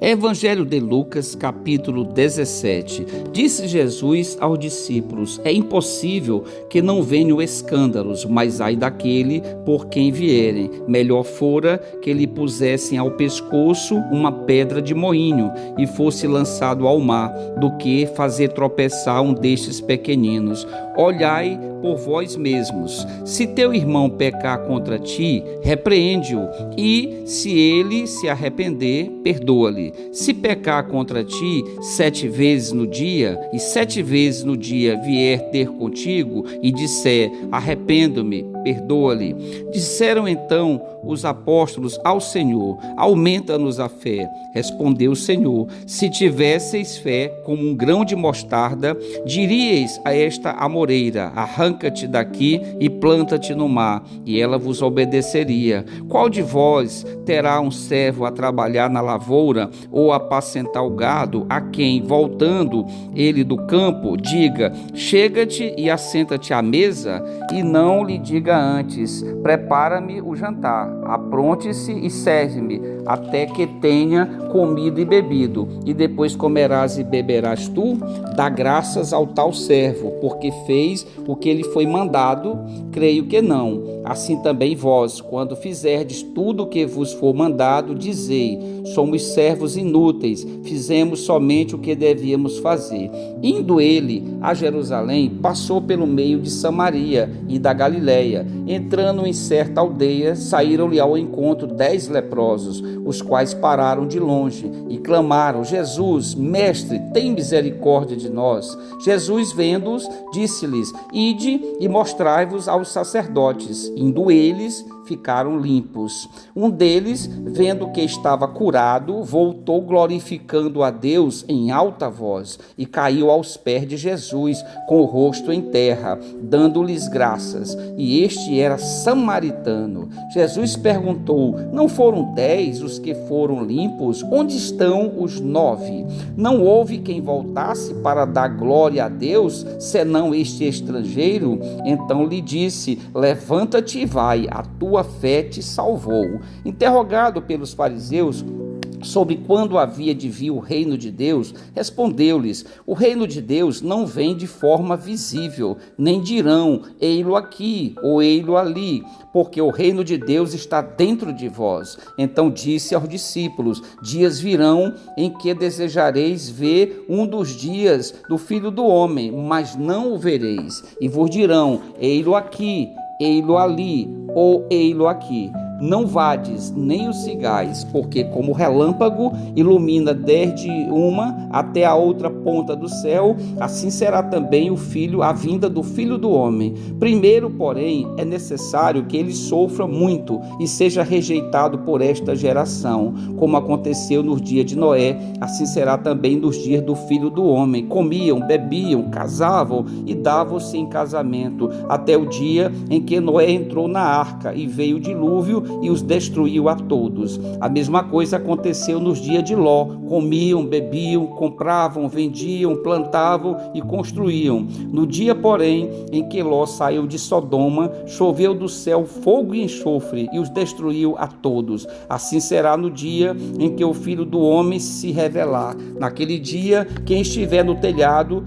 Evangelho de Lucas, capítulo 17. Disse Jesus aos discípulos: é impossível que não venham escândalos, mas ai daquele por quem vierem. Melhor fora que lhe pusessem ao pescoço uma pedra de moinho e fosse lançado ao mar, do que fazer tropeçar um destes pequeninos. Olhai por vós mesmos. Se teu irmão pecar contra ti, repreende-o, e se ele se arrepender, perdoa-lhe. Se pecar contra ti 7 vezes no dia, e 7 vezes no dia vier ter contigo, e disser: arrependo-me, perdoa-lhe. Disseram então os apóstolos ao Senhor: aumenta-nos a fé. Respondeu o Senhor: se tivesseis fé como um grão de mostarda, diríeis a esta amoreira: arranca-te daqui e planta-te no mar, e ela vos obedeceria. Qual de vós terá um servo a trabalhar na lavoura ou a apacentar o gado, a quem, voltando ele do campo, diga: chega-te e assenta-te à mesa, e não lhe diga antes: prepara-me o jantar, apronte-se e serve-me, até que tenha comido e bebido, e depois comerás e beberás tu? Dá graças ao tal servo, porque fez o que lhe foi mandado? Creio que não. Assim também vós, quando fizerdes tudo o que vos for mandado, dizei: somos servos inúteis, fizemos somente o que devíamos fazer. Indo ele a Jerusalém, passou pelo meio de Samaria e da Galileia. Entrando em certa aldeia, saíram-lhe ao encontro 10 leprosos, os quais pararam de longe e clamaram: Jesus, mestre, tem misericórdia de nós. Jesus, vendo-os, disse-lhes: ide e mostrai-vos aos sacerdotes. Indo eles, ficaram limpos. Um deles, vendo que estava curado, voltou glorificando a Deus em alta voz e caiu aos pés de Jesus com o rosto em terra, dando-lhes graças. E este era samaritano. Jesus perguntou: não foram 10 os que foram limpos? Onde estão os 9? Não houve quem voltasse para dar glória a Deus, senão este estrangeiro? Então lhe disse: levanta-te e vai, a tua fé te salvou. Interrogado pelos fariseus sobre quando havia de vir o reino de Deus, respondeu-lhes: o reino de Deus não vem de forma visível, nem dirão: ei-lo aqui ou ei-lo ali, porque o reino de Deus está dentro de vós. Então disse aos discípulos: dias virão em que desejareis ver um dos dias do Filho do Homem, mas não o vereis. E vos dirão: ei-lo aqui, ei-lo ali, ou ei-lo aqui. Não vades, nem os sigais, porque como o relâmpago ilumina desde uma até a outra ponta do céu, assim será também a vinda do Filho do Homem. Primeiro, porém, é necessário que ele sofra muito e seja rejeitado por esta geração. Como aconteceu nos dias de Noé, assim será também nos dias do Filho do Homem. Comiam, bebiam, casavam e davam-se em casamento, até o dia em que Noé entrou na arca e veio o dilúvio e os destruiu a todos. A mesma coisa aconteceu nos dias de Ló. Comiam, bebiam, compravam, vendiam, plantavam e construíam. No dia, porém, em que Ló saiu de Sodoma, choveu do céu fogo e enxofre e os destruiu a todos. Assim será no dia em que o Filho do Homem se revelar. Naquele dia, quem estiver no telhado,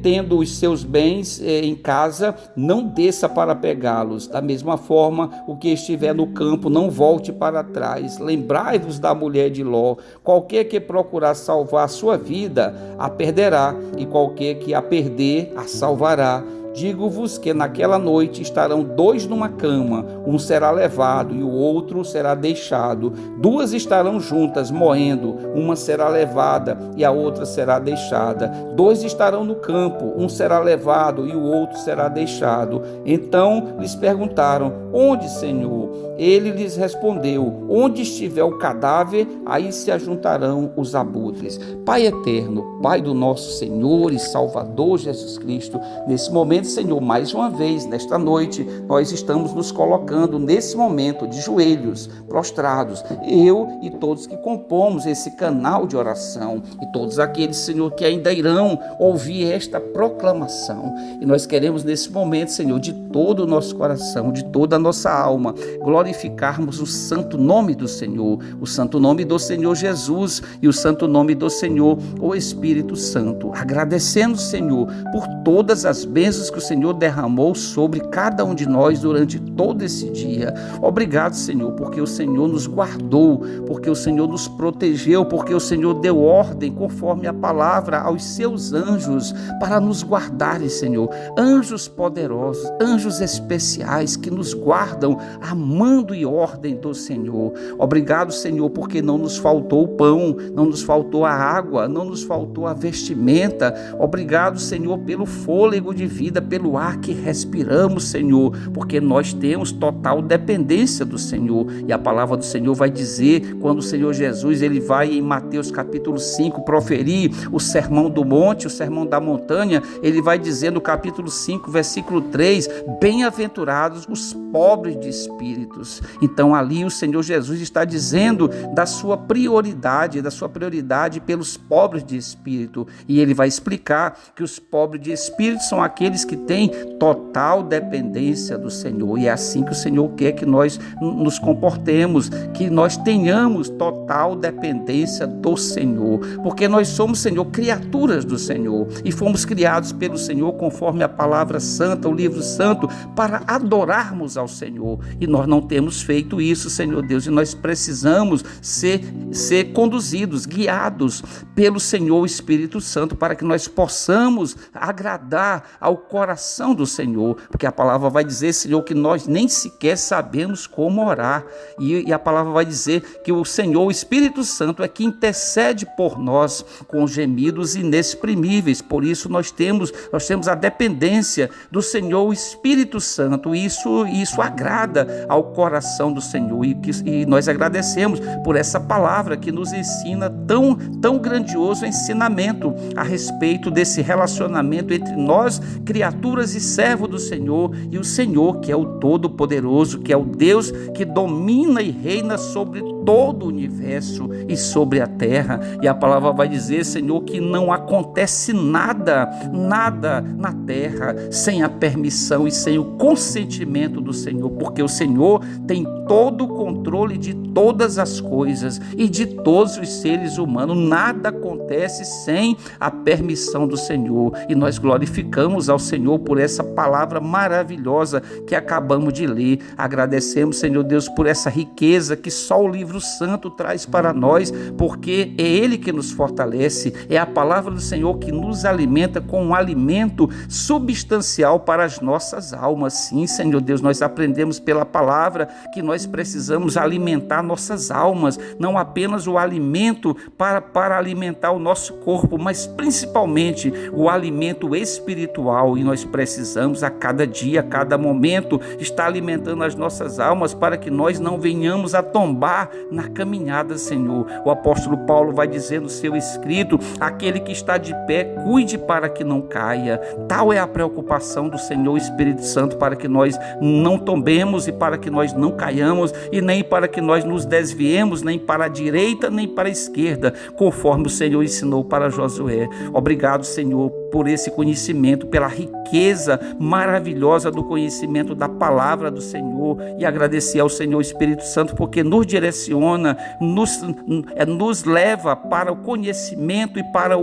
tendo os seus bens em casa, não desça para pegá-los. Da mesma forma, o que estiver no campo, não volte para trás. Lembrai-vos da mulher de Ló. Qualquer que procurar salvar a sua vida, a perderá, e qualquer que a perder, a salvará. Digo-vos que naquela noite estarão 2 numa cama, um será levado e o outro será deixado. 2 estarão juntas moendo, uma será levada e a outra será deixada. 2 estarão no campo, um será levado e o outro será deixado. Então lhes perguntaram: onde, Senhor? Ele lhes respondeu: onde estiver o cadáver, aí se ajuntarão os abutres. Pai eterno, Pai do nosso Senhor e Salvador Jesus Cristo, nesse momento momento, Senhor, mais uma vez, nesta noite, nós estamos nos colocando nesse momento de joelhos, prostrados, eu e todos que compomos esse canal de oração, e todos aqueles, Senhor, que ainda irão ouvir esta proclamação. E nós queremos nesse momento, Senhor, de todo o nosso coração, de toda a nossa alma, glorificarmos o santo nome do Senhor, o santo nome do Senhor Jesus e o santo nome do Senhor, o Espírito Santo, agradecendo, Senhor, por todas as bênçãos que o Senhor derramou sobre cada um de nós durante todo esse dia. Obrigado, Senhor, porque o Senhor nos guardou, porque o Senhor nos protegeu, porque o Senhor deu ordem, conforme a palavra, aos seus anjos para nos guardarem, Senhor. Anjos poderosos, anjos especiais que nos guardam a mando e ordem do Senhor. Obrigado, Senhor, porque não nos faltou o pão, não nos faltou a água, não nos faltou a vestimenta. Obrigado, Senhor, pelo fôlego de vida, pelo ar que respiramos, Senhor, porque nós temos total dependência do Senhor. E a palavra do Senhor vai dizer, quando o Senhor Jesus ele vai em Mateus capítulo 5 proferir o sermão do monte, o sermão da montanha, ele vai dizer no capítulo 5, versículo 3, bem-aventurados os pobres de espíritos. Então ali o Senhor Jesus está dizendo da sua prioridade pelos pobres de espírito, e ele vai explicar que os pobres de espírito são aqueles que têm total dependência do Senhor, e é assim que o Senhor quer que nós nos comportemos, que nós tenhamos total dependência do Senhor, porque nós somos, Senhor, criaturas do Senhor, e fomos criados pelo Senhor conforme a palavra santa, o livro santo, para adorarmos ao Senhor, e nós não temos feito isso, Senhor Deus, e nós precisamos ser conduzidos, guiados pelo Senhor Espírito Santo, para que nós possamos agradar ao coração do Senhor, porque a palavra vai dizer, Senhor, que nós nem sequer sabemos como orar, e a palavra vai dizer que o Senhor, o Espírito Santo, é que intercede por nós com gemidos inexprimíveis. Por isso nós temos a dependência do Senhor, o Espírito Santo, e isso agrada ao coração do Senhor, e nós agradecemos por essa palavra que nos ensina tão grandioso ensinamento a respeito desse relacionamento entre nós, criaturas e servos do Senhor, e o Senhor, que é o Todo-Poderoso, que é o Deus que domina e reina sobre todo o universo e sobre a terra. E a palavra vai dizer, Senhor, que não acontece nada na terra sem a permissão e sem o consentimento do Senhor, porque o Senhor tem todo o controle de todas as coisas e de todos os seres humanos. Nada acontece sem a permissão do Senhor, e nós glorificamos ao Senhor por essa palavra maravilhosa que acabamos de ler. Agradecemos, Senhor Deus, por essa riqueza que só o livro santo traz para nós, porque é Ele que nos fortalece, é a palavra do Senhor que nos alimenta com um alimento substancial para as nossas almas. Sim, Senhor Deus, nós aprendemos pela palavra que nós precisamos alimentar nossas almas, não apenas o alimento para alimentar o nosso corpo, mas principalmente o alimento espiritual, e nós precisamos a cada dia, a cada momento, estar alimentando as nossas almas para que nós não venhamos a tombar na caminhada, Senhor. O apóstolo Paulo vai dizer no seu escrito, aquele que está de pé, cuide para que não caia. Tal é a preocupação do Senhor Espírito Santo, para que nós não tombemos e para que nós não caiamos, e nem para que nós nos desviemos, nem para a direita, nem para a esquerda, conforme o Senhor ensinou para Josué. Obrigado, Senhor, por esse conhecimento, pela riqueza maravilhosa do conhecimento da palavra do Senhor, e agradecer ao Senhor Espírito Santo, porque nos direciona, nos leva para o conhecimento e para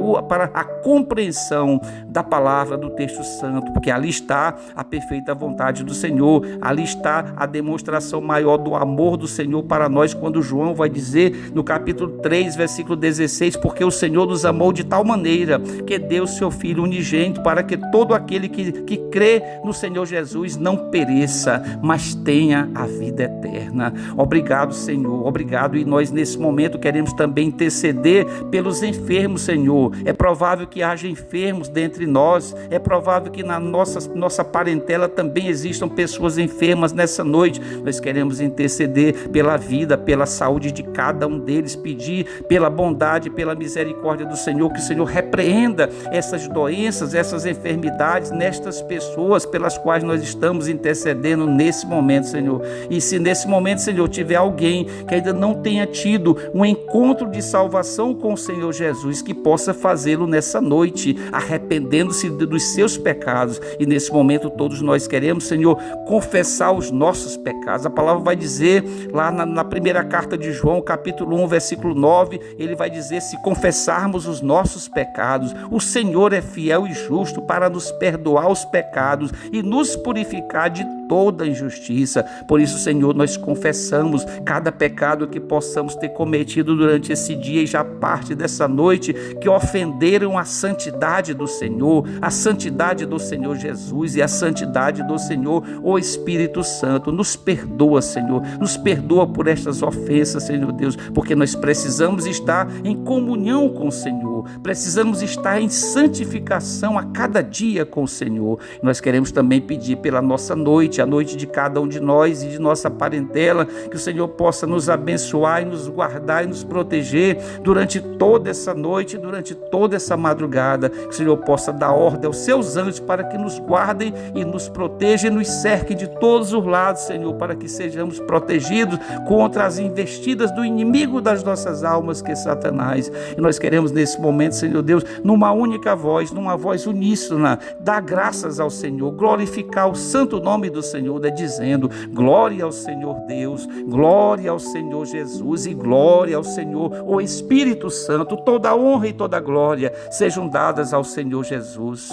a compreensão da palavra do texto santo, porque ali está a perfeita vontade do Senhor, ali está a demonstração maior do amor do Senhor para nós, quando João vai dizer no capítulo 3, versículo 16, porque o Senhor nos amou de tal maneira que deu seu Filho unigênito, para que todo aquele que crê no Senhor Jesus não pereça, mas tenha a vida eterna. Obrigado, Senhor, obrigado. E nós nesse momento queremos também interceder pelos enfermos, Senhor. É provável que haja enfermos dentre nós, é provável que na nossa parentela também existam pessoas enfermas nessa noite. Nós queremos interceder pela vida, pela saúde de cada um deles, pedir pela bondade, pela misericórdia do Senhor, que o Senhor repreenda essas doenças, doenças, essas enfermidades nestas pessoas pelas quais nós estamos intercedendo nesse momento, Senhor. E se nesse momento, Senhor, tiver alguém que ainda não tenha tido um encontro de salvação com o Senhor Jesus, que possa fazê-lo nessa noite, arrependendo-se dos seus pecados. E nesse momento todos nós queremos, Senhor, confessar os nossos pecados. A palavra vai dizer lá na primeira carta de João, capítulo 1, versículo 9, ele vai dizer: se confessarmos os nossos pecados, o Senhor é fiel e justo para nos perdoar os pecados e nos purificar de toda injustiça. Por isso, Senhor, nós confessamos cada pecado que possamos ter cometido durante esse dia e já parte dessa noite, que ofenderam a santidade do Senhor, a santidade do Senhor Jesus e a santidade do Senhor, o Espírito Santo. Nos perdoa, Senhor, nos perdoa por estas ofensas, Senhor Deus, porque nós precisamos estar em comunhão com o Senhor, precisamos estar em santificação a cada dia com o Senhor. Nós queremos também pedir pela nossa noite, a noite de cada um de nós e de nossa parentela, que o Senhor possa nos abençoar e nos guardar e nos proteger durante toda essa noite, durante toda essa madrugada, que o Senhor possa dar ordem aos seus anjos para que nos guardem e nos protejam e nos cerquem de todos os lados, Senhor, para que sejamos protegidos contra as investidas do inimigo das nossas almas, que é Satanás. E nós queremos nesse momento, Senhor Deus, numa única voz, numa voz uníssona, dar graças ao Senhor, glorificar o santo nome do Senhor, dizendo: glória ao Senhor Deus, glória ao Senhor Jesus e glória ao Senhor o Espírito Santo. Toda honra e toda glória sejam dadas ao Senhor Jesus.